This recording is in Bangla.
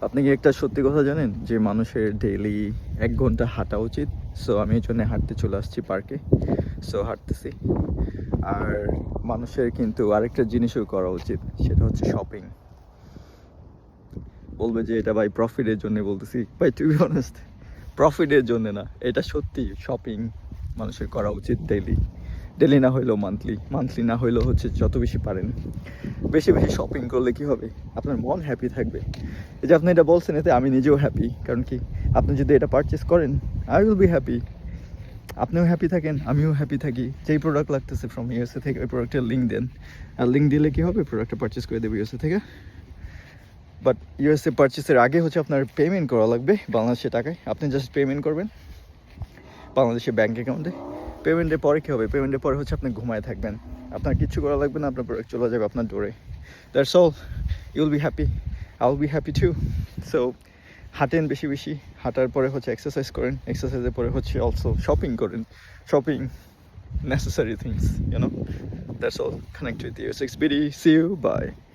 আপনি কি একটা সত্যি কথা জানেন যে মানুষের ডেইলি 1 ঘন্টা হাঁটা উচিত? সো আমি এই জন্য হাঁটতে চলে আসছি পার্কে। সো হাঁটতেছি। আর মানুষের কিন্তু আরেকটা জিনিসও করা উচিত, সেটা হচ্ছে শপিং। বলবে যে এটা ভাই প্রফিটের জন্য বলতেছি, ভাই টু বি অনেস্ট প্রফিটের জন্য না, এটা সত্যি শপিং মানুষের করা উচিত ডেইলি। ডেইলি না হইলেও মান্থলি, মান্থলি না হইলেও হচ্ছে যত বেশি পারেন। বেশি বেশি শপিং করলে কি হবে, আপনার মন হ্যাপি থাকবে। এই যে আপনি এটা বলছেন, এতে আমি নিজেও হ্যাপি। কারণ কি, আপনি যদি এটা পারচেস করেন, আই উইল বি হ্যাপি। আপনিও হ্যাপি থাকেন, আমিও হ্যাপি থাকি। যেই প্রোডাক্ট লাগতেছে ফ্রম ইউএসএ থেকে, ওই প্রোডাক্টের লিঙ্ক দেন। আর লিঙ্ক দিলে কি হবে, প্রোডাক্টটা পারচেস করে দেবে ইউএসএ থেকে। বাট ইউএসএ পারচেসের আগে হচ্ছে আপনার পেমেন্ট করা লাগবে বাংলাদেশের টাকায়। আপনি জাস্ট পেমেন্ট করবেন বাংলাদেশের ব্যাঙ্ক অ্যাকাউন্টে। পেমেন্টের পরে কী হবে, পেমেন্টের পরে হচ্ছে আপনি ঘুমায় থাকবেন। আপনার কিচ্ছু করা লাগবে না, আপনার প্রোডাক্ট চলে যাবে আপনার ডোরে। That's all. You will be happy, I will be happy too. So হাঁটেন বেশি বেশি, হাঁটার পরে হচ্ছে এক্সারসাইজ করেন, এক্সারসাইজের পরে হচ্ছে অলসো শপিং করেন। Shopping necessary things, you know. That's all. Connect with you. 6BD. See you. Bye.